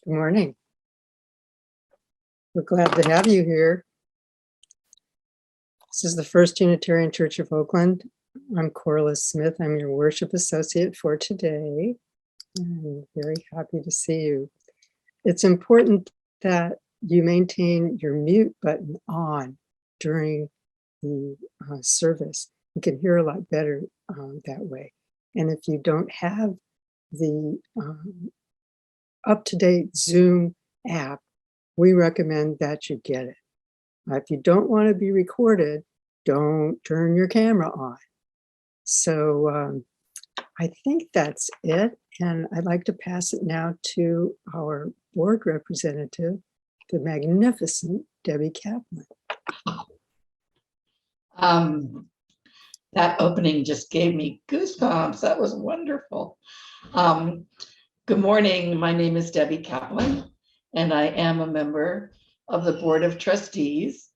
Good morning. We're glad to have you here. This is the First Unitarian Church of Oakland. I'm Corliss Smith. I'm your worship associate for today. I'm very happy to see you. It's important that you maintain your mute button on during the service. You can hear a lot better that way. And if you don't have the up-to-date Zoom app, we recommend that you get it. If you don't want to be recorded, don't turn your camera on. So I think that's it. And I'd like to pass it now to our board representative, the magnificent Debbie Kaplan. That opening just gave me goosebumps. That was wonderful. Good morning. My name is Debbie Kaplan, and I am a member of the Board of Trustees,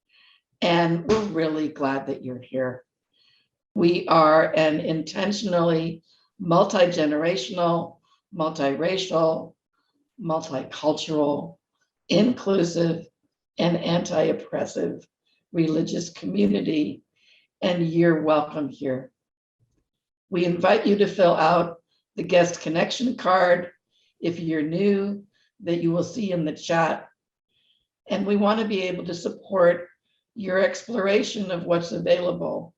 and we're really glad that you're here. We are an intentionally multi-generational, multiracial, multicultural, inclusive, and anti-oppressive religious community, and you're welcome here. We invite you to fill out the guest connection card if you're new, that you will see in the chat. And we want to be able to support your exploration of what's available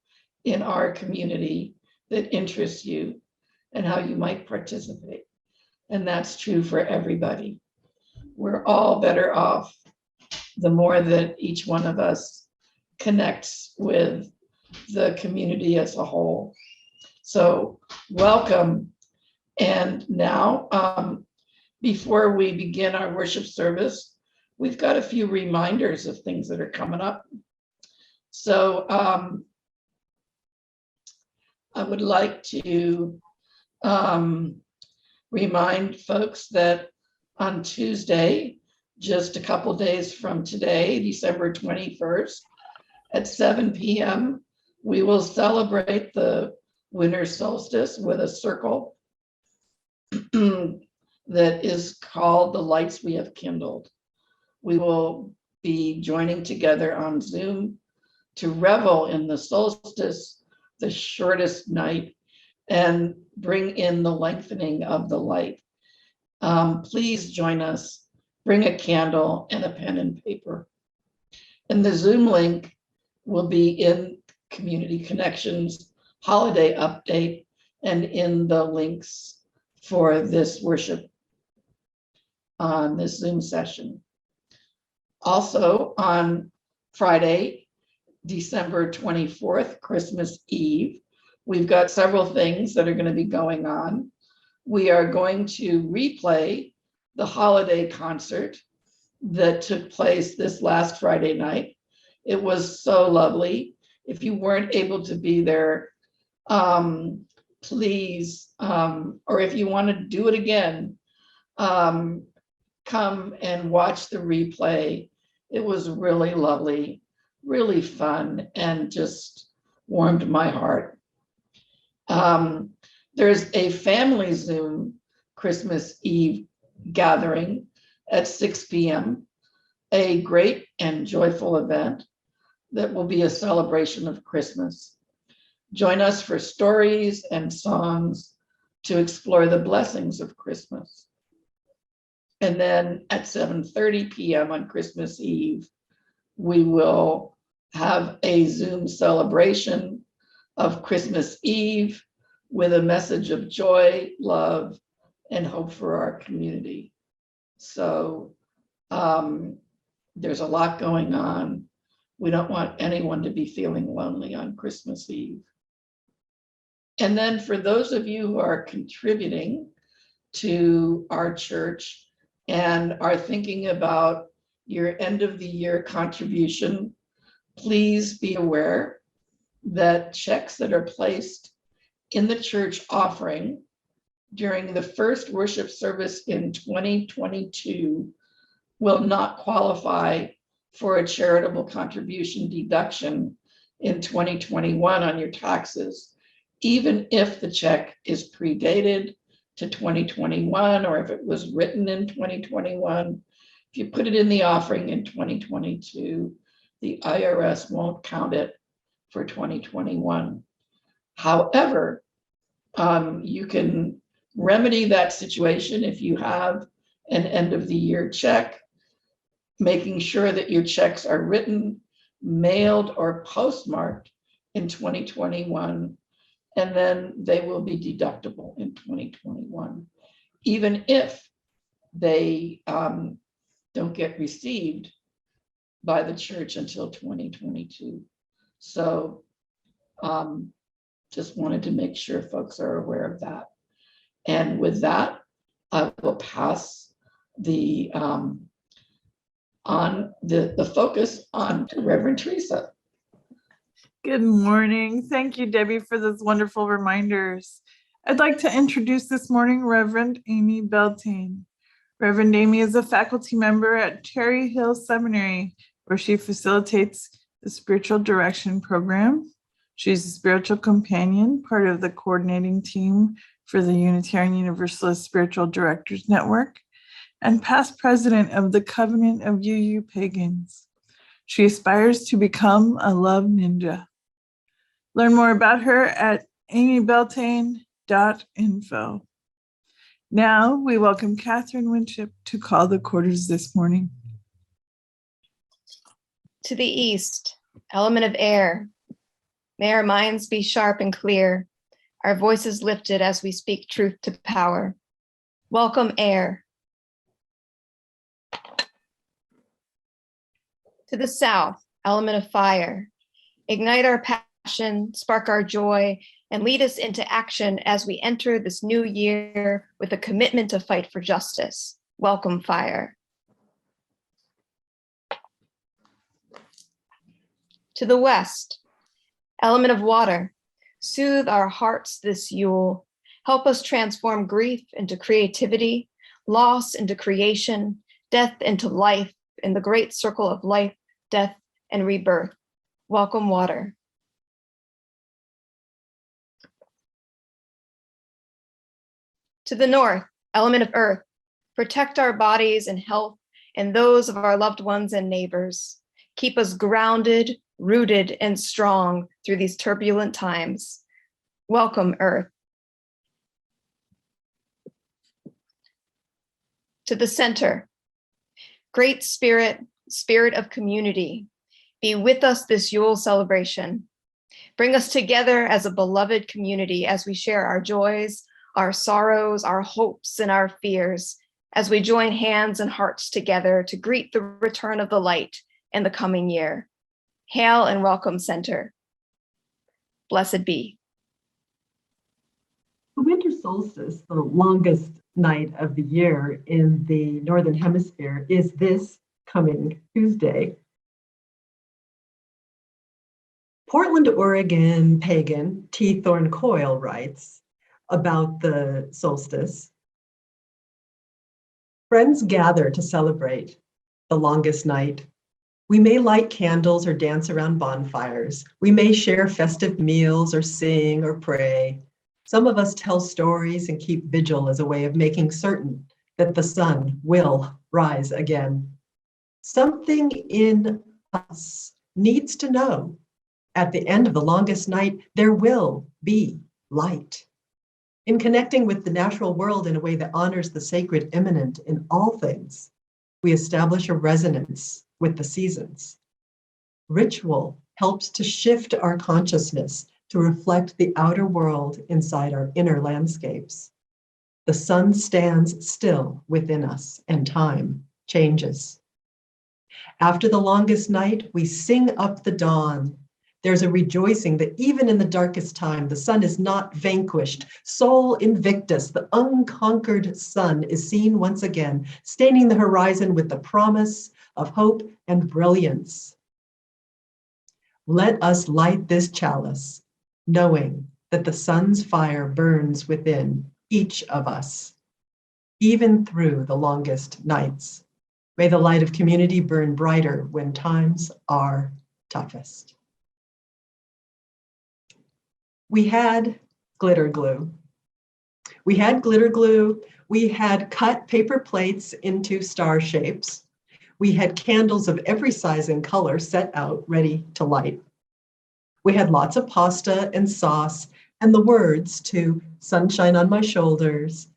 in our community that interests you and how you might participate. And that's true for everybody. We're all better off the more that each one of us connects with the community as a whole. So welcome. And now, before we begin our worship service, we've got a few reminders of things that are coming up. So I would like to remind folks that on Tuesday, just a couple days from today, December 21st, at 7 p.m., we will celebrate the winter solstice with a circle that is called The Lights We Have Kindled. We will be joining together on Zoom to revel in the solstice, the shortest night, and bring in the lengthening of the light. Please join us, bring a candle and a pen and paper. And the Zoom link will be in Community Connections holiday update and in the links for this worship on this Zoom session. Also on Friday, December 24th, Christmas Eve, we've got several things that are going to be going on. We are going to replay the holiday concert that took place this last Friday night. It was so lovely. If you weren't able to be there, please, or if you want to do it again, come and watch the replay. It was really lovely, really fun, and just warmed my heart. There's a family Zoom Christmas Eve gathering at 6 p.m., a great and joyful event that will be a celebration of Christmas. Join us for stories and songs to explore the blessings of Christmas. And then at 7:30 p.m. on Christmas Eve, we will have a Zoom celebration of Christmas Eve with a message of joy, love, and hope for our community. So there's a lot going on. We don't want anyone to be feeling lonely on Christmas Eve. And then for those of you who are contributing to our church and are thinking about your end of the year contribution, please be aware that checks that are placed in the church offering during the first worship service in 2022 will not qualify for a charitable contribution deduction in 2021 on your taxes, even if the check is predated to 2021, or if it was written in 2021. If you put it in the offering in 2022, the IRS won't count it for 2021. However, you can remedy that situation if you have an end of the year check, making sure that your checks are written, mailed, or postmarked in 2021, and then they will be deductible in 2021, even if they don't get received by the church until 2022. So just wanted to make sure folks are aware of that. And with that, I will pass the focus on to Reverend Teresa. Good morning. Thank you, Debbie, for those wonderful reminders. I'd like to introduce this morning Reverend Amy Beltane. Reverend Amy is a faculty member at Cherry Hill Seminary, where she facilitates the Spiritual Direction Program. She's a spiritual companion, part of the coordinating team for the Unitarian Universalist Spiritual Directors Network, and past president of the Covenant of UU Pagans. She aspires to become a love ninja. Learn more about her at amybeltane.info. Now we welcome Catherine Winship to call the quarters this morning. To the east, element of air, may our minds be sharp and clear, our voices lifted as we speak truth to power. Welcome, air. To the south, element of fire, ignite our passion, spark our joy, and lead us into action as we enter this new year with a commitment to fight for justice. Welcome, fire. To the west, element of water, soothe our hearts this Yule. Help us transform grief into creativity, loss into creation, death into life in the great circle of life, death, and rebirth. Welcome, water. To the north, element of earth, protect our bodies and health and those of our loved ones and neighbors. Keep us grounded, rooted, and strong through these turbulent times. Welcome, earth. To the center, great spirit, spirit of community, be with us this Yule celebration. Bring us together as a beloved community as we share our joys, our sorrows, our hopes, and our fears, as we join hands and hearts together to greet the return of the light in the coming year. Hail and welcome, center. Blessed be. The winter solstice, the longest night of the year in the Northern Hemisphere, is this coming Tuesday. Portland, Oregon pagan T. Thorne Coyle writes about the solstice. Friends gather to celebrate the longest night. We may light candles or dance around bonfires. We may share festive meals or sing or pray. Some of us tell stories and keep vigil as a way of making certain that the sun will rise again. Something in us needs to know at the end of the longest night, there will be light. In connecting with the natural world in a way that honors the sacred immanent in all things, we establish a resonance with the seasons. Ritual helps to shift our consciousness to reflect the outer world inside our inner landscapes. The sun stands still within us and time changes. After the longest night, we sing up the dawn. There's a rejoicing that even in the darkest time, the sun is not vanquished. Sol invictus, the unconquered sun, is seen once again, staining the horizon with the promise of hope and brilliance. Let us light this chalice, knowing that the sun's fire burns within each of us, even through the longest nights. May the light of community burn brighter when times are toughest. We had glitter glue. We had glitter glue. We had cut paper plates into star shapes. We had candles of every size and color set out, ready to light. We had lots of pasta and sauce and the words to Sunshine on My Shoulders.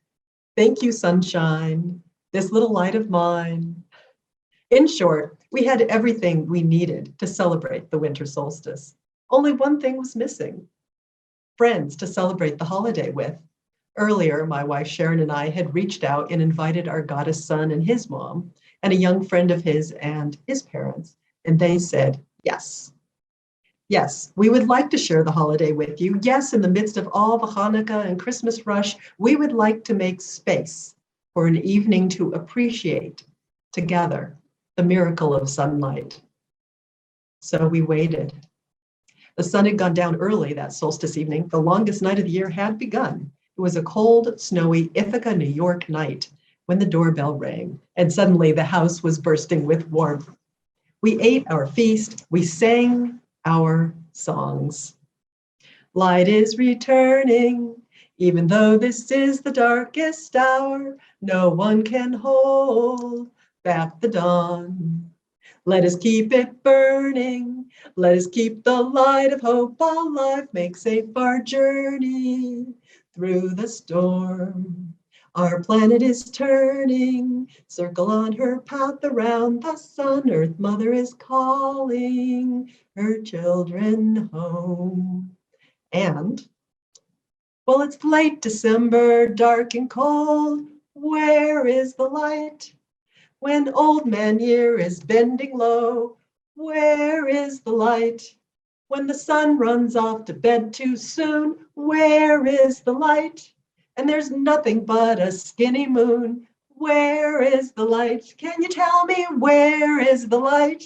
Thank you, sunshine, this little light of mine. In short, we had everything we needed to celebrate the winter solstice. Only one thing was missing: friends to celebrate the holiday with. Earlier, my wife Sharon and I had reached out and invited our goddess son and his mom, and a young friend of his and his parents, and they said yes. Yes, we would like to share the holiday with you. Yes, in the midst of all the Hanukkah and Christmas rush, we would like to make space for an evening to appreciate together the miracle of sunlight. So we waited. The sun had gone down early that solstice evening. The longest night of the year had begun. It was a cold, snowy Ithaca, New York night when the doorbell rang, and suddenly the house was bursting with warmth. We ate our feast. We sang our songs. Light is returning, even though this is the darkest hour. No one can hold back the dawn. Let us keep it burning. Let us keep the light of hope alive. Make safe our journey through the storm. Our planet is turning, circle on her path around the sun. Earth Mother is calling her children home. And, well, it's late December, dark and cold. Where is the light? When Old Man Year is bending low, where is the light? When the sun runs off to bed too soon, where is the light? And there's nothing but a skinny moon. Where is the light? Can you tell me where is the light?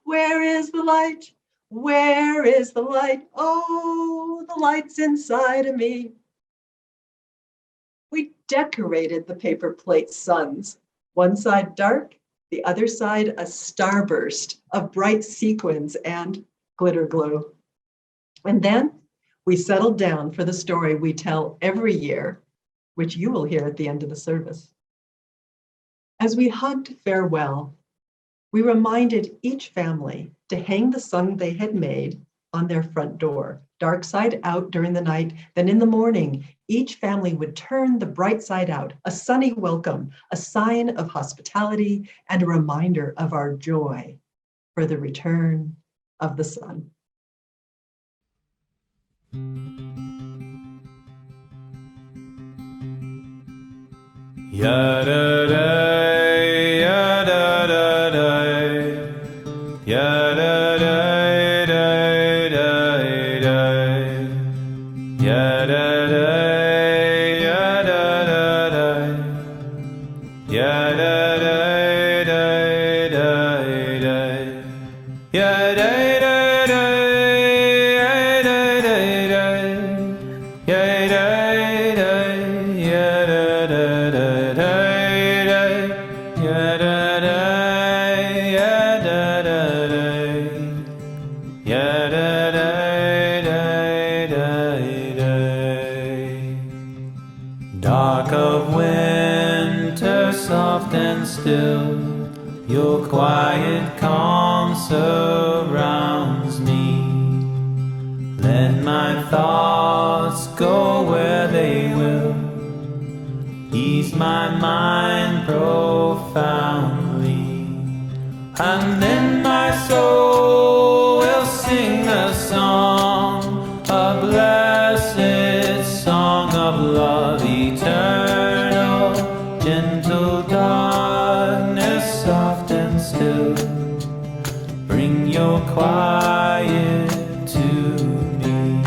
Where is the light? Where is the light? Oh, the light's inside of me. We decorated the paper plate suns. One side dark, the other side a starburst of bright sequins and glitter glue. And then we settled down for the story we tell every year, which you will hear at the end of the service. As we hugged farewell, we reminded each family to hang the song they had made on their front door, dark side out during the night. Then in the morning, each family would turn the bright side out, a sunny welcome, a sign of hospitality, and a reminder of our joy for the return of the sun. Ya-da-da, ya-da-da-da, ya-da-da-da-da-da, ya-da-da, ya-da-da-da, ya-da-da-da-da-da, ya-da-da-da, Dark of winter, soft and still, your quiet calm surrounds me. Let my thoughts go where they will, ease my mind profoundly, and then my soul will sing a song, a blessed song of love eternal, gentle darkness, soft and still, bring your quiet to me.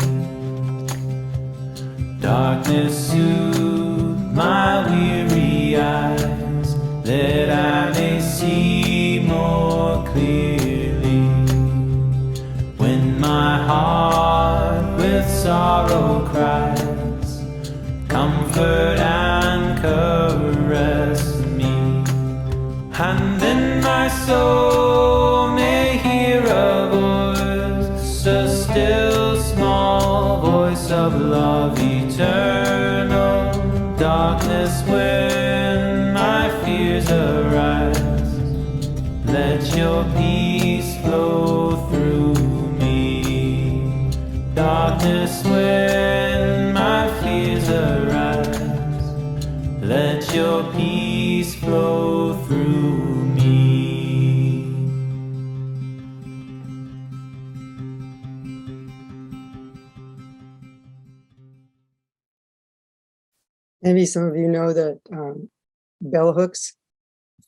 Darkness soothe my weary eyes, that I may see more clearly. When my heart with sorrow cries, comfort and caress me, and then my soul may hear a voice, a still small voice of love eternal, when my fears arise, let your peace flow through me. Darkness, when my fears arise, let your peace flow through me. Maybe some of you know that bell hooks,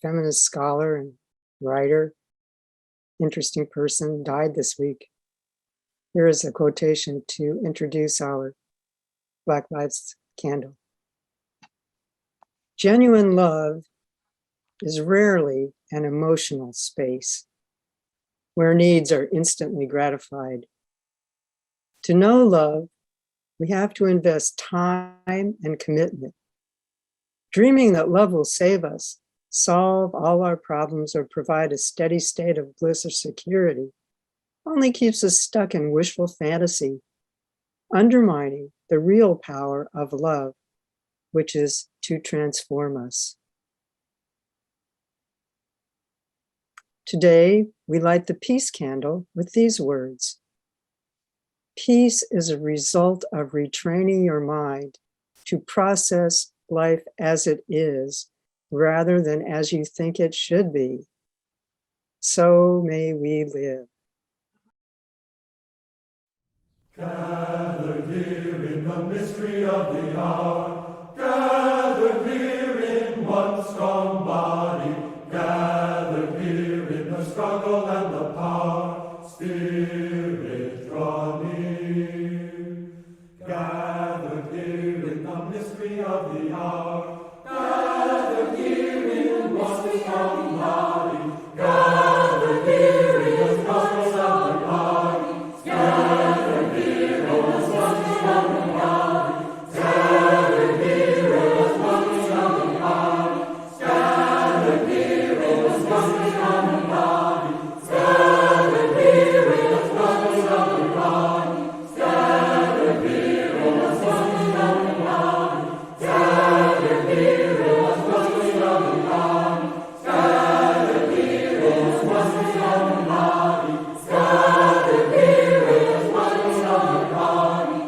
feminist scholar and writer, interesting person, died this week. Here is a quotation to introduce our Black Lives candle. Genuine love is rarely an emotional space where needs are instantly gratified. To know love, we have to invest time and commitment. Dreaming that love will save us, solve all our problems, or provide a steady state of bliss or security only keeps us stuck in wishful fantasy, undermining the real power of love, which is to transform us. Today, we light the peace candle with these words. Peace is a result of retraining your mind to process life as it is, rather than as you think it should be. So may we live. Gathered here in the mystery of the hour, gathered here in one strong body, gathered here in the struggle and the power, Spirit draw near. Gathered here in the mystery of the hour, gathered here in one strong body, gathered here in the struggle and the power, gathered here in the struggle and the power, gathered here in the struggle and the power, gathered here in the struggle and the power, gathered here in the struggle and the power, gathered here in the struggle and the power, gathered here in the struggle and the power, gathered here in the struggle and the power,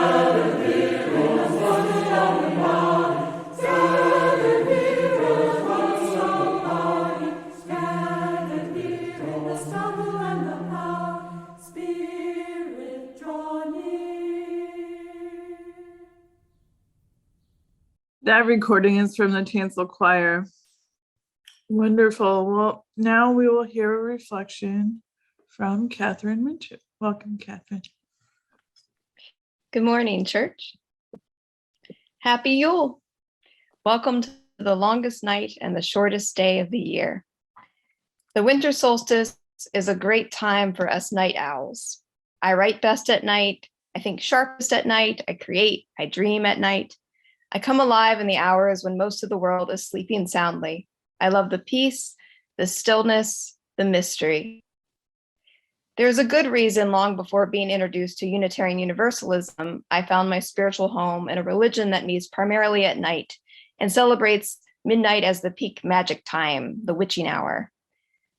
gathered here in the struggle and the power, gathered here in the struggle and the power, gathered here in the struggle and the power, Spirit draw near. That recording is from the Chancel Choir. Wonderful. Well, now we will hear a reflection from Catherine Mitchell. Welcome, Catherine. Good morning, church. Happy Yule. Welcome to the longest night and the shortest day of the year. The winter solstice is a great time for us night owls. I write best at night. I think sharpest at night. I create. I dream at night. I come alive in the hours when most of the world is sleeping soundly. I love the peace, the stillness, the mystery. There's a good reason long before being introduced to Unitarian Universalism, I found my spiritual home in a religion that meets primarily at night and celebrates midnight as the peak magic time, the witching hour.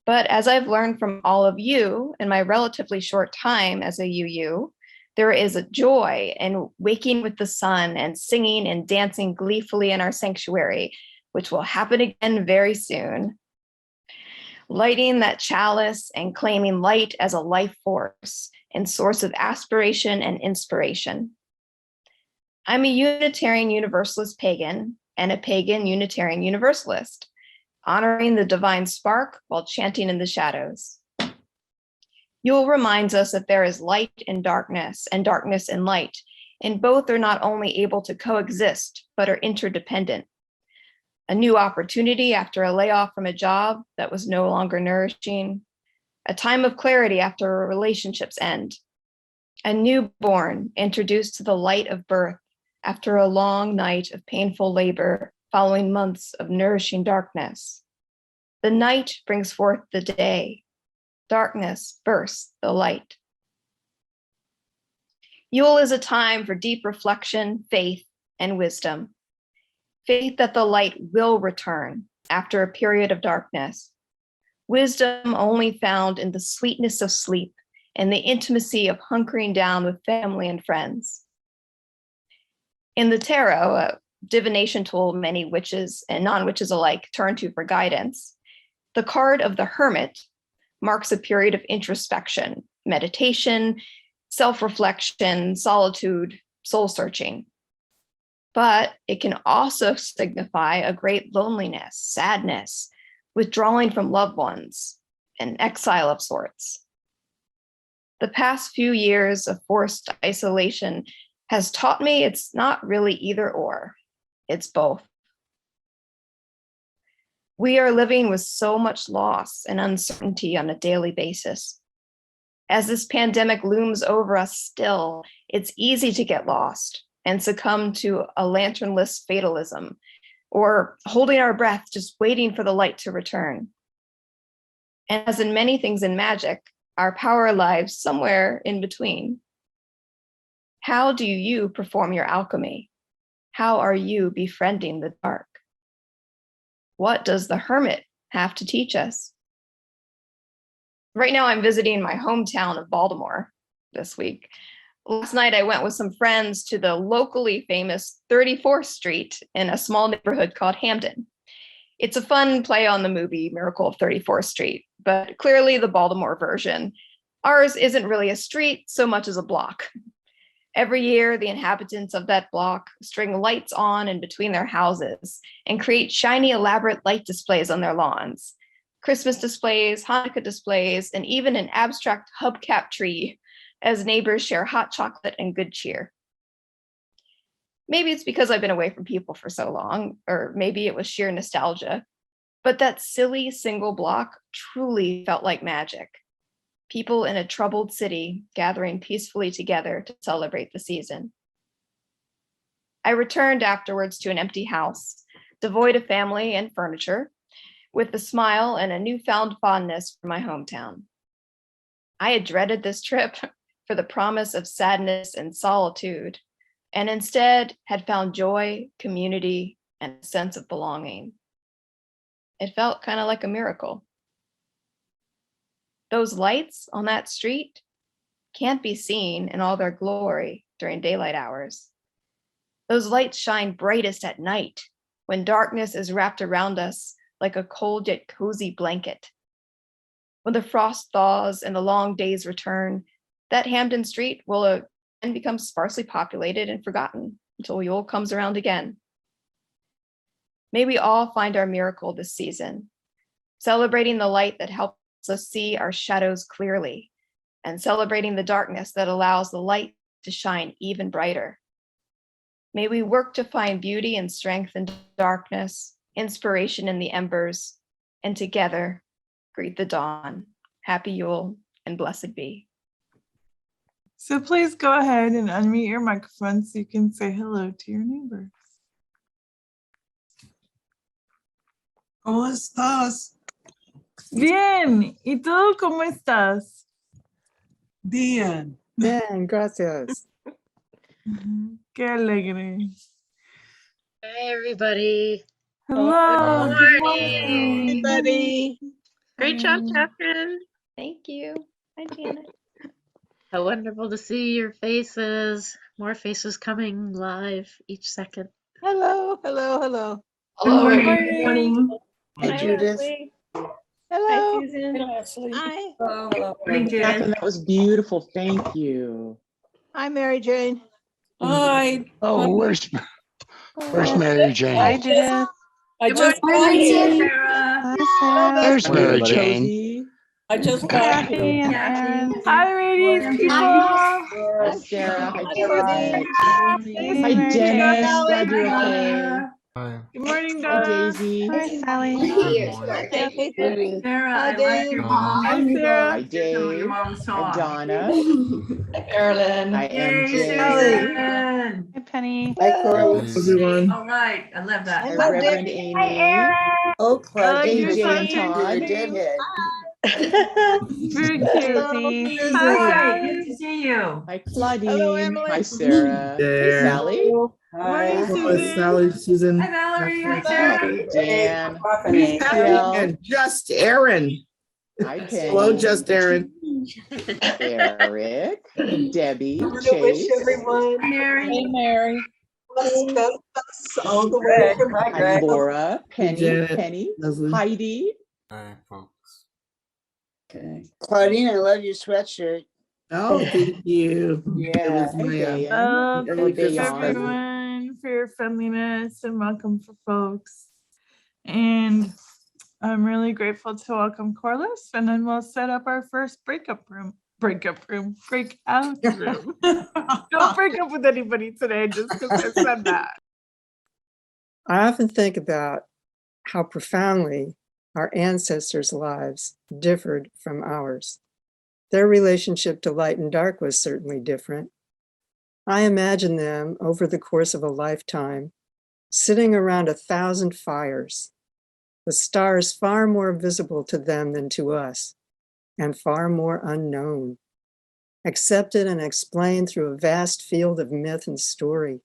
But as I've learned from all of you in my relatively short time as a UU, there is a joy in waking with the sun and singing and dancing gleefully in our sanctuary, which will happen again very soon. Lighting that chalice and claiming light as a life force and source of aspiration and inspiration. I'm a Unitarian Universalist pagan and a pagan Unitarian Universalist, honoring the divine spark while chanting in the shadows. Yule reminds us that there is light in darkness and darkness in light, and both are not only able to coexist, but are interdependent. A new opportunity after a layoff from a job that was no longer nourishing, a time of clarity after a relationship's end, a newborn introduced to the light of birth after a long night of painful labor following months of nourishing darkness. The night brings forth the day. Darkness bursts the light. Yule is a time for deep reflection, faith, and wisdom. faith that the light will return after a period of darkness, wisdom only found in the sweetness of sleep and the intimacy of hunkering down with family and friends. In the tarot, a divination tool many witches and non-witches alike turn to for guidance, the card of the Hermit marks a period of introspection, meditation, self-reflection, solitude, soul-searching. But it can also signify a great loneliness, sadness, withdrawing from loved ones, an exile of sorts. The past few years of forced isolation has taught me it's not really either or, it's both. We are living with so much loss and uncertainty on a daily basis. As this pandemic looms over us still, it's easy to get lost and succumb to a lanternless fatalism, or holding our breath, just waiting for the light to return. And as in many things in magic, our power lies somewhere in between. How do you perform your alchemy? How are you befriending the dark? What does the Hermit have to teach us? Right now, I'm visiting my hometown of Baltimore this week. Last night, I went with some friends to the locally famous 34th Street in a small neighborhood called Hamden. It's a fun play on the movie Miracle of 34th Street, but clearly the Baltimore version. Ours isn't really a street so much as a block. Every year, the inhabitants of that block string lights on in between their houses and create shiny, elaborate light displays on their lawns. Christmas displays, Hanukkah displays, and even an abstract hubcap tree as neighbors share hot chocolate and good cheer. Maybe it's because I've been away from people for so long, or maybe it was sheer nostalgia, but that silly single block truly felt like magic. People in a troubled city gathering peacefully together to celebrate the season. I returned afterwards to an empty house, devoid of family and furniture, with a smile and a newfound fondness for my hometown. I had dreaded this trip for the promise of sadness and solitude, and instead had found joy, community, and a sense of belonging. It felt kind of like a miracle. Those lights on that street can't be seen in all their glory during daylight hours. Those lights shine brightest at night when darkness is wrapped around us like a cold yet cozy blanket. When the frost thaws and the long days return, that Hamden Street will again become sparsely populated and forgotten until Yule comes around again. May we all find our miracle this season, celebrating the light that helps us see our shadows clearly, and celebrating the darkness that allows the light to shine even brighter. May we work to find beauty and strength in darkness, inspiration in the embers, and together greet the dawn. Happy Yule and blessed be. So please go ahead and unmute your microphone so you can say hello to your neighbors. ¿Cómo estás? Bien, ¿y tú cómo estás? Bien. Bien, gracias. Qué alegre. Hey, everybody. Hello. Good Good morning. Everybody. Great job, Catherine. Thank you. Hi, Janet. How wonderful to see your faces. More faces coming live each second. Hello, hello, hello. Hello. Good morning. Hi, Judith. Leslie. Hello. Hi, Susan. Leslie. Hi. Catherine, that was beautiful. Thank you. Hi, Mary Jane. Hi. Oh, where's Mary Jane? Hi, Judith. I just got here. There's Mary Morning, Jane. Cozy. I just got Kathy here. and Aaron. Hi, ladies, people. Hi, Sarah. Hi, Janet. Hi, Dennis. Glad you're okay. Good morning, Hi, Donna. Daisy. Hi, Sally. Kathy. Sarah, Hi, I like Dave. your mom. Hi, Sarah. Hi, Dave. Your mom's song. Hi, Donna. Hi, Marilyn. Hi, MJ. Susan. Hi, Penny. Hi, Corey. Everyone. All right, I love that. I Hi, love Reverend Dick. Amy. Oh, I like Hey, your Jay son, and too. Todd. Deadhead. Very cute. Susie. Hi, Hi, Sally. good to see you. Hi, Claudine. Hello, Emily. Hi, Sarah. Hey, Sally. Morning, Hello, Susan. Sally, Susan. Hi, Valerie. Hi, Hi, Dan. Michelle. And just Aaron. Hi, Hello, Penny. just Aaron. Eric, Debbie, I want to wish Chase. everyone Mary. Mary. all the way from Hi, Laura, Penny, Janet, Penny, Leslie. Heidi. Hi, folks. Okay. Claudine, I love your sweatshirt. Oh, thank you. Yeah. It was Hi, my Dan. early Thanks Christmas present. everyone for your friendliness and welcome for folks. And I'm really grateful to welcome Corliss, and then we'll set up our first breakout room. Don't break up with anybody today just because I said that. I often think about how profoundly our ancestors' lives differed from ours. Their relationship to light and dark was certainly different. I imagine them over the course of a lifetime, sitting around 1,000 fires, the stars far more visible to them than to us, and far more unknown, accepted and explained through a vast field of myth and story.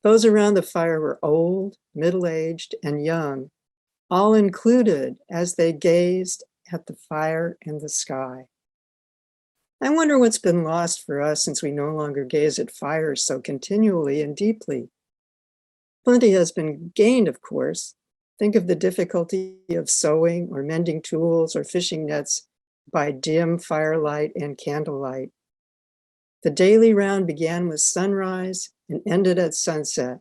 Those around the fire were old, middle-aged, and young, all included as they gazed at the fire and the sky. I wonder what's been lost for us since we no longer gaze at fires so continually and deeply. Plenty has been gained, of course. Think of the difficulty of sewing or mending tools or fishing nets by dim firelight and candlelight. The daily round began with sunrise and ended at sunset.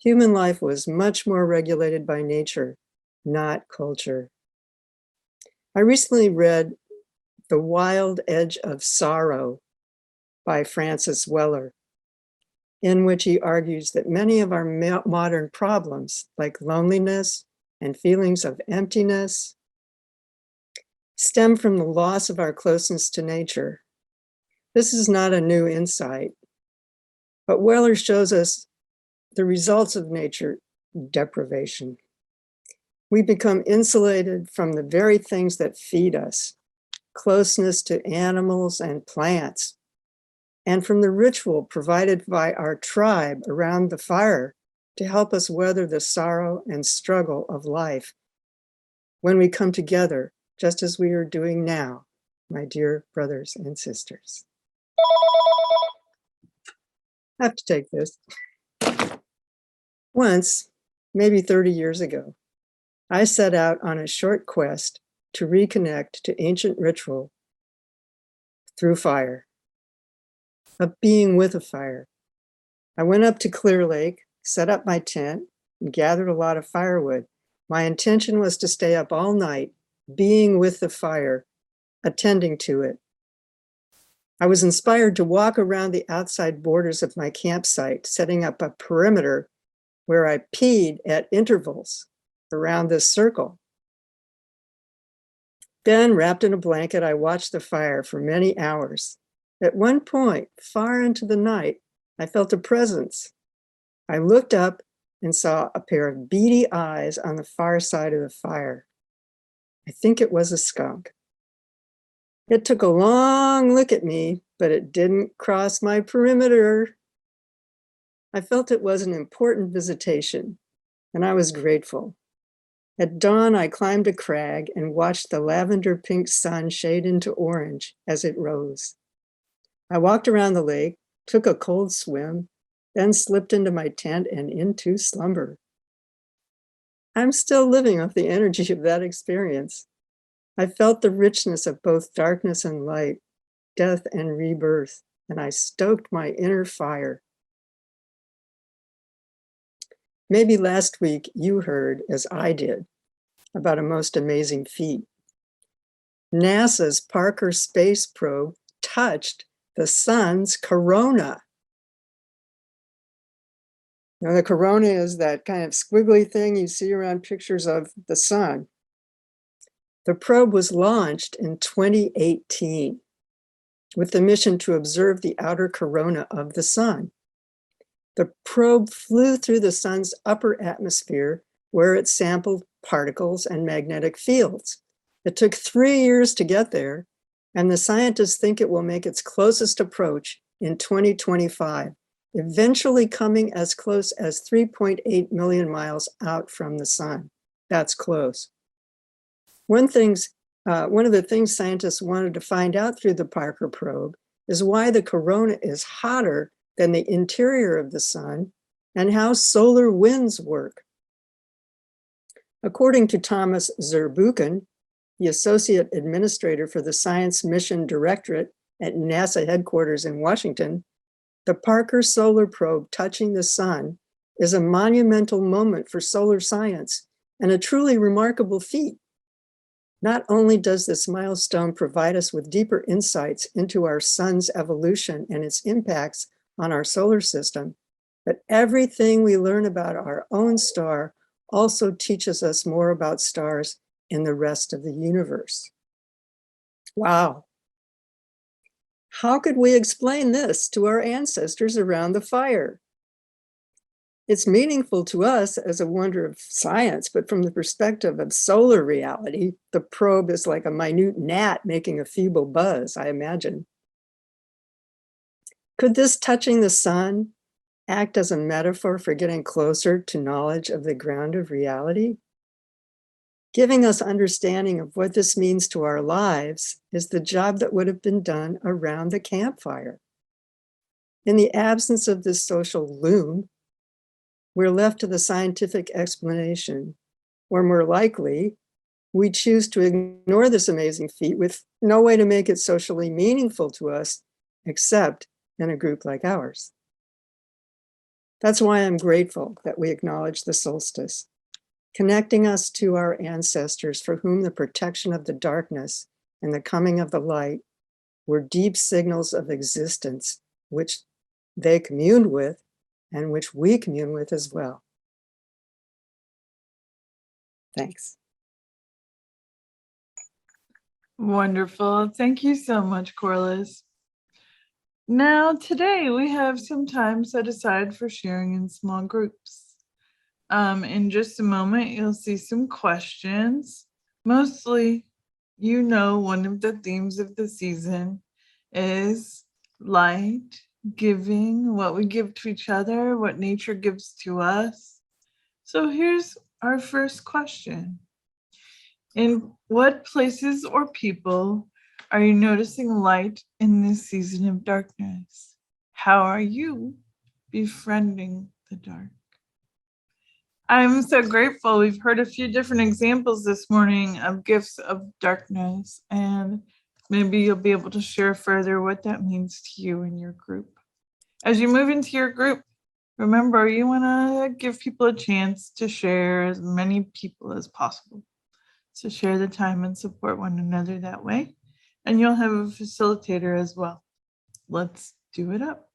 Human life was much more regulated by nature, not culture. I recently read The Wild Edge of Sorrow by Francis Weller, in which he argues that many of our modern problems, like loneliness and feelings of emptiness, stem from the loss of our closeness to nature. This is not a new insight, but Weller shows us the results of nature deprivation. We become insulated from the very things that feed us, closeness to animals and plants, and from the ritual provided by our tribe around the fire to help us weather the sorrow and struggle of life. When we come together, just as we are doing now, my dear brothers and sisters. I have to take this. Once, maybe 30 years ago, I set out on a short quest to reconnect to ancient ritual through fire, of being with a fire. I went up to Clear Lake, set up my tent, and gathered a lot of firewood. My intention was to stay up all night, being with the fire, attending to it. I was inspired to walk around the outside borders of my campsite, setting up a perimeter where I peed at intervals around this circle. Then, wrapped in a blanket, I watched the fire for many hours. At one point, far into the night, I felt a presence. I looked up and saw a pair of beady eyes on the far side of the fire. I think it was a skunk. It took a long look at me, but it didn't cross my perimeter. I felt it was an important visitation, and I was grateful. At dawn, I climbed a crag and watched the lavender pink sun shade into orange as it rose. I walked around the lake, took a cold swim, then slipped into my tent and into slumber. I'm still living off the energy of that experience. I felt the richness of both darkness and light, death and rebirth, and I stoked my inner fire. Maybe last week you heard, as I did, about a most amazing feat. NASA's Parker space probe touched the sun's corona. Now, the corona is that kind of squiggly thing you see around pictures of the sun. The probe was launched in 2018 with the mission to observe the outer corona of the sun. The probe flew through the sun's upper atmosphere where it sampled particles and magnetic fields. It took 3 years to get there, and the scientists think it will make its closest approach in 2025, eventually coming as close as 3.8 million miles out from the sun. That's close. One of the things scientists wanted to find out through the Parker probe is why the corona is hotter than the interior of the sun and how solar winds work. According to Thomas Zurbuchen, the Associate Administrator for the Science Mission Directorate at NASA headquarters in Washington, the Parker Solar Probe touching the sun is a monumental moment for solar science and a truly remarkable feat. Not only does this milestone provide us with deeper insights into our sun's evolution and its impacts on our solar system, but everything we learn about our own star also teaches us more about stars in the rest of the universe. Wow. How could we explain this to our ancestors around the fire? It's meaningful to us as a wonder of science, but from the perspective of solar reality, the probe is like a minute gnat making a feeble buzz, I imagine. Could this touching the sun act as a metaphor for getting closer to knowledge of the ground of reality? Giving us understanding of what this means to our lives is the job that would have been done around the campfire. In the absence of this social loom, we're left to the scientific explanation, or more likely, we choose to ignore this amazing feat with no way to make it socially meaningful to us, except in a group like ours. That's why I'm grateful that we acknowledge the solstice, connecting us to our ancestors for whom the protection of the darkness and the coming of the light were deep signals of existence, which they communed with and which we commune with as well. Thanks. Wonderful. Thank you so much, Corliss. Now, today we have some time set aside for sharing in small groups. In just a moment, you'll see some questions. Mostly, you know, one of the themes of the season is light, giving, what we give to each other, what nature gives to us. So here's our first question. In what places or people are you noticing light in this season of darkness? How are you befriending the dark? I'm so grateful. We've heard a few different examples this morning of gifts of darkness, and maybe you'll be able to share further what that means to you in your group. As you move into your group, remember you want to give people a chance to share, as many people as possible. So share the time and support one another that way. And you'll have a facilitator as well. Let's do it up.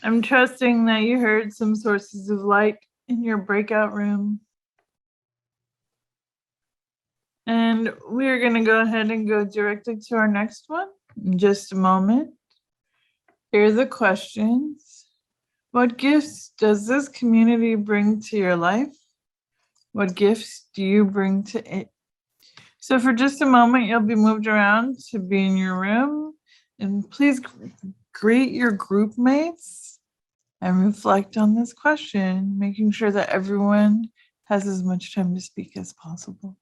I'm trusting that you heard some sources of light in your breakout room. And we're going to go ahead and go directly to our next one in just a moment. Here are the questions. What gifts does this community bring to your life? What gifts do you bring to it? So for just a moment, you'll be moved around to be in your room. And please greet your group mates and reflect on this question, making sure that everyone has as much time to speak as possible.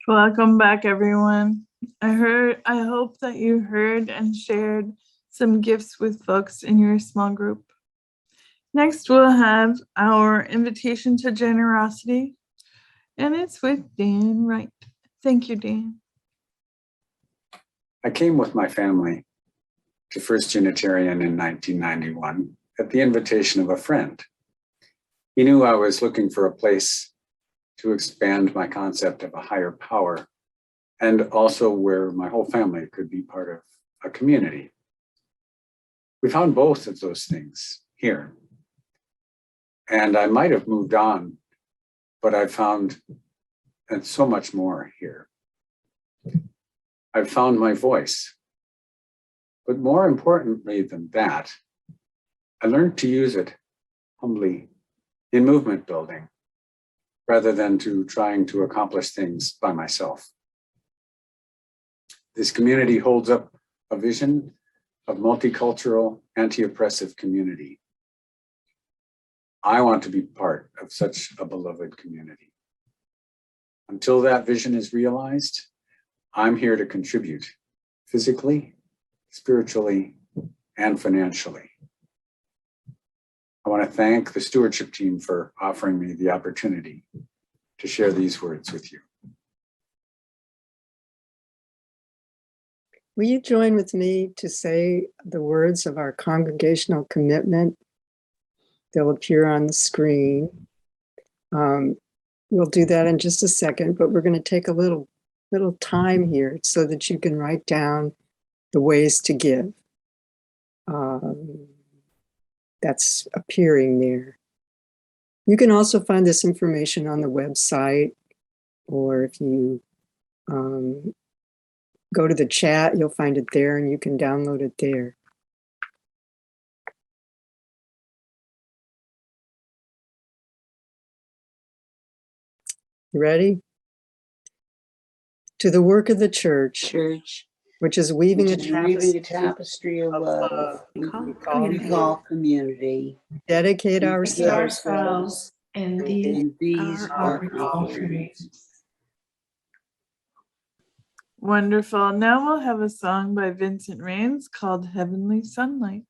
Welcome back, everyone. I hope that you heard and shared some gifts with folks in your small group. Next, we'll have our invitation to generosity, and it's with Dan Wright. Thank you, Dan. I came with my family to First Unitarian in 1991 at the invitation of a friend. He knew I was looking for a place to expand my concept of a higher power, and also where my whole family could be part of a community. We found both of those things here. And I might have moved on, but I found and so much more here. I've found my voice. But more importantly than that, I learned to use it humbly in movement building, rather than to trying to accomplish things by myself. This community holds up a vision of multicultural, anti-oppressive community. I want to be part of such a beloved community. Until that vision is realized, I'm here to contribute physically, spiritually, and financially. I want to thank the stewardship team for offering me the opportunity to share these words with you. Will you join with me to say the words of our congregational commitment? They'll appear on the screen. We'll do that in just a second, but we're going to take a little time here so that you can write down the ways to give. That's appearing there. You can also find this information on the website, or if you go to the chat, you'll find it there and you can download it there. You ready? To the work of the church, which is weaving a tapestry of love, we we call community. dedicate ourselves, and these are offerings. Wonderful. Now we'll have a song by Vincent Raines called Heavenly Sunlight.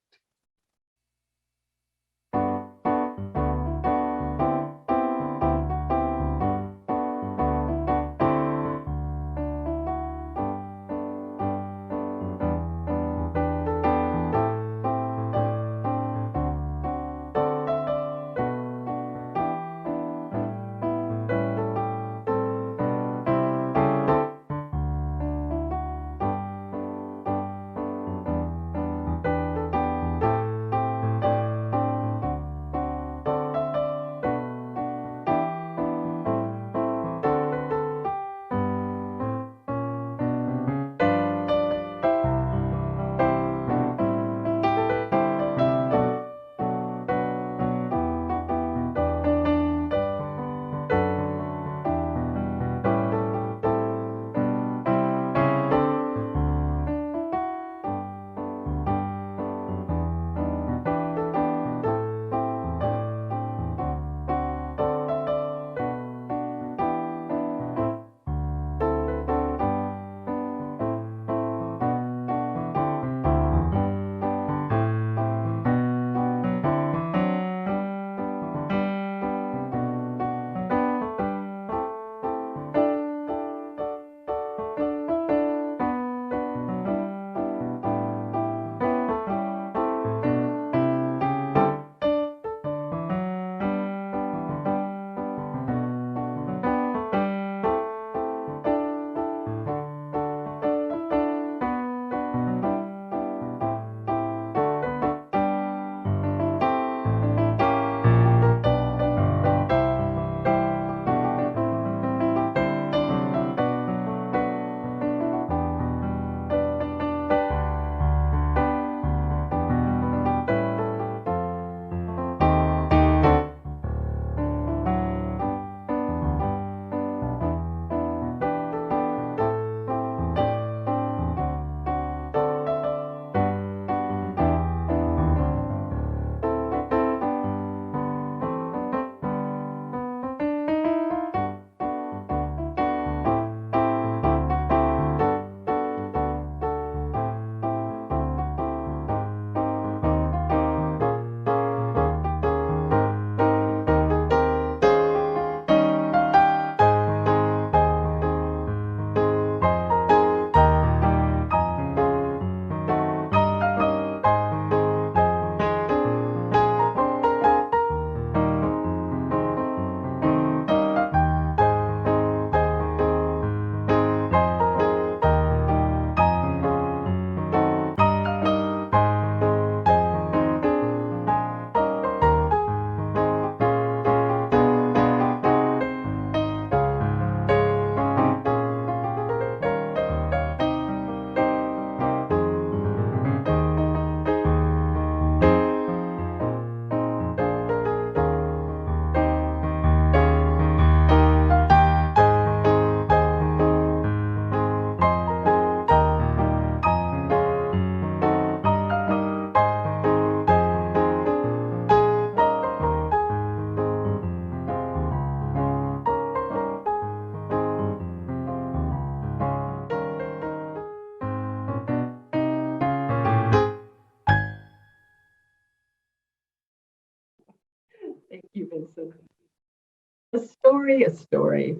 A story, a story.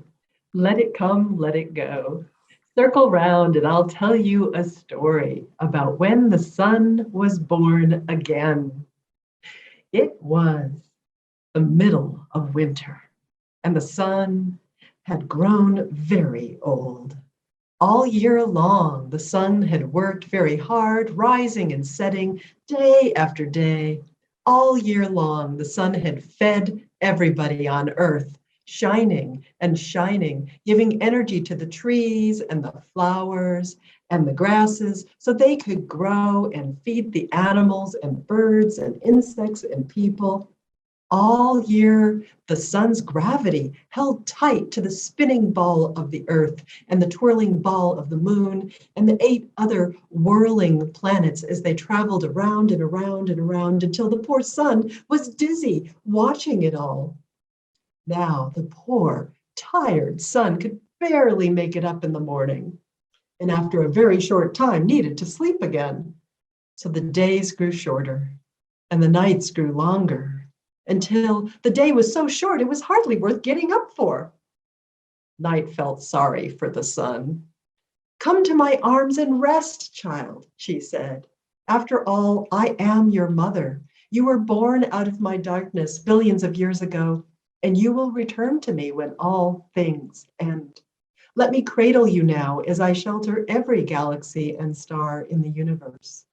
Let it come, let it go. Circle round and I'll tell you a story about when the sun was born again. It was the middle of winter, and the sun had grown very old. All year long, the sun had worked very hard, rising and setting day after day. All year long, the sun had fed everybody on earth, shining and shining, giving energy to the trees and the flowers and the grasses so they could grow and feed the animals and birds and insects and people. All year, the sun's gravity held tight to the spinning ball of the earth and the twirling ball of the moon and the 8 other whirling planets as they traveled around and around and around until the poor sun was dizzy watching it all. Now, the poor, tired sun could barely make it up in the morning, and after a very short time needed to sleep again. So the days grew shorter and the nights grew longer, until the day was so short it was hardly worth getting up for. Night felt sorry for the sun. "Come to my arms and rest, child," she said. "After all, I am your mother. You were born out of my darkness billions of years ago, and you will return to me when all things end. Let me cradle you now as I shelter every galaxy and star in the universe."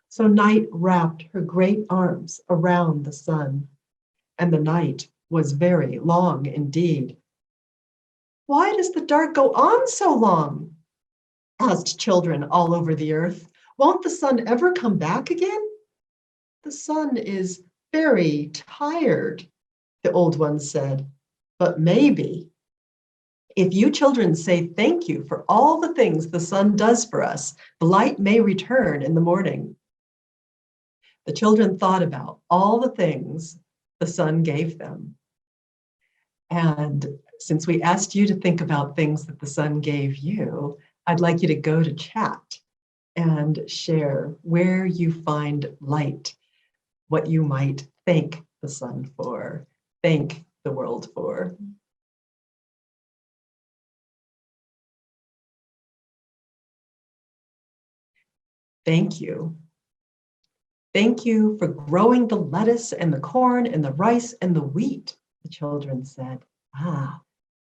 So night wrapped her great arms around the sun, and the night was very long indeed. "Why does the dark go on so long?" asked children all over the earth. "Won't the sun ever come back again?" "The sun is very tired," the old ones said, "but maybe if you children say thank you for all the things the sun does for us, the light may return in the morning." The children thought about all the things the sun gave them. And since we asked you to think about things that the sun gave you, I'd like you to go to chat and share where you find light, what you might thank the sun for, thank the world for. Thank you. "Thank you for growing the lettuce and the corn and the rice and the wheat," the children said. "Ah,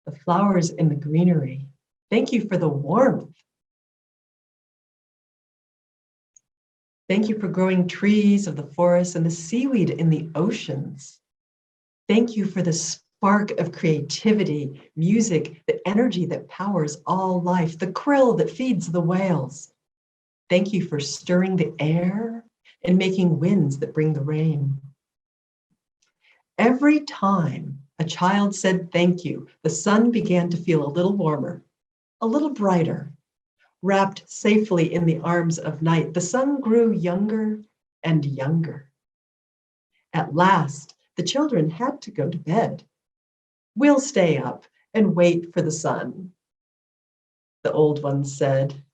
the flowers and the greenery. Thank you for the warmth. Thank you for growing trees of the forest and the seaweed in the oceans. Thank you for the spark of creativity, music, the energy that powers all life, the krill that feeds the whales. Thank you for stirring the air and making winds that bring the rain." Every time a child said thank you, the sun began to feel a little warmer, a little brighter. Wrapped safely in the arms of night, the sun grew younger and younger. At last, the children had to go to bed. "We'll stay up and wait for the sun," the old ones said.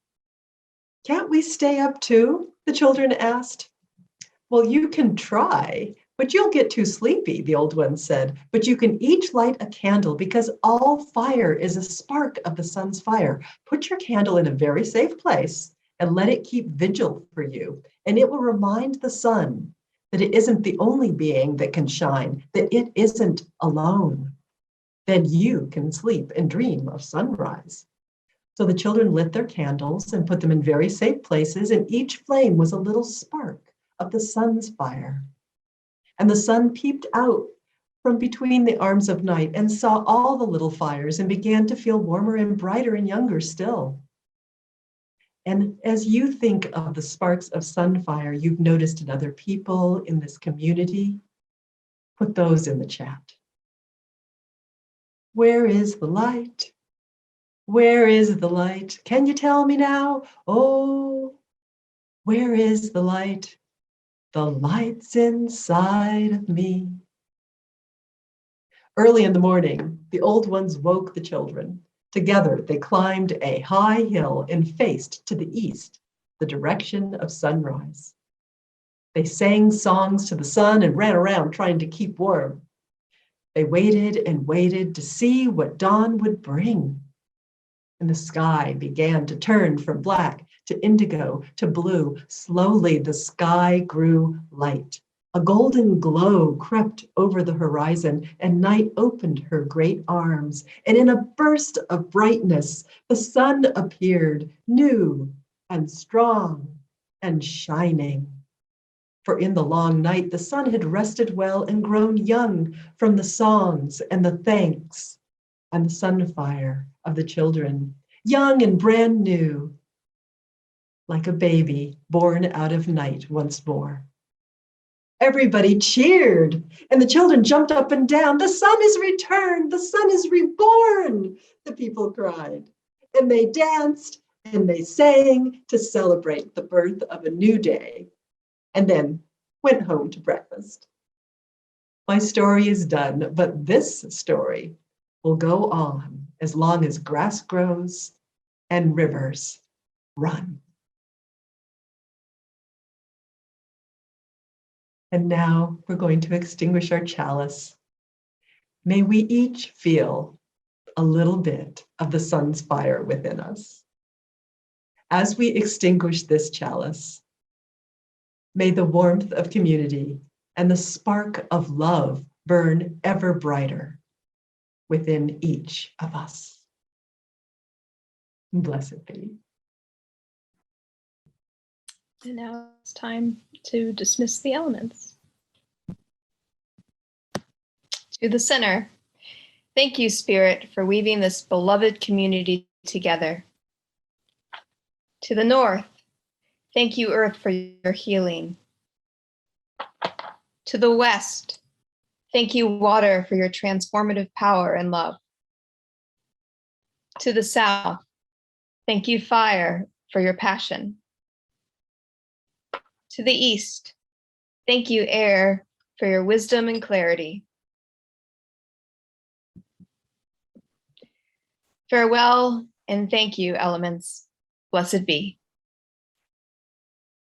"Can't we stay up too?" the children asked. "Well, you can try, but you'll get too sleepy," the old one said. "But you can each light a candle because all fire is a spark of the sun's fire. Put your candle in a very safe place and let it keep vigil for you. And it will remind the sun that it isn't the only being that can shine, that it isn't alone. Then you can sleep and dream of sunrise." So the children lit their candles and put them in very safe places, and each flame was a little spark of the sun's fire. And the sun peeped out from between the arms of night and saw all the little fires and began to feel warmer and brighter and younger still. And as you think of the sparks of sunfire you've noticed in other people in this community, put those in the chat. Where is the light? Where is the light? Can you tell me now? Oh, where is the light? The light's inside of me. Early in the morning, the old ones woke the children. Together, they climbed a high hill and faced to the east, the direction of sunrise. They sang songs to the sun and ran around trying to keep warm. They waited and waited to see what dawn would bring. And the sky began to turn from black to indigo to blue. Slowly, the sky grew light. A golden glow crept over the horizon, and night opened her great arms. And in a burst of brightness, the sun appeared, new and strong and shining. For in the long night, the sun had rested well and grown young from the songs and the thanks and the sunfire of the children, young and brand new, like a baby born out of night once more. Everybody cheered, and the children jumped up and down. The sun is returned, the sun is reborn, the people cried. And they danced and they sang to celebrate the birth of a new day, and then went home to breakfast. My story is done, but this story will go on as long as grass grows and rivers run. And now we're going to extinguish our chalice. May we each feel a little bit of the sun's fire within us. As we extinguish this chalice, may the warmth of community and the spark of love burn ever brighter within each of us. Blessed be. And now it's time to dismiss the elements. To the center, thank you, Spirit, for weaving this beloved community together. To the north, thank you, Earth, for your healing. To the west, thank you, water, for your transformative power and love. To the south, thank you, fire, for your passion. To the east, thank you, air, for your wisdom and clarity. Farewell and thank you, elements. Blessed be.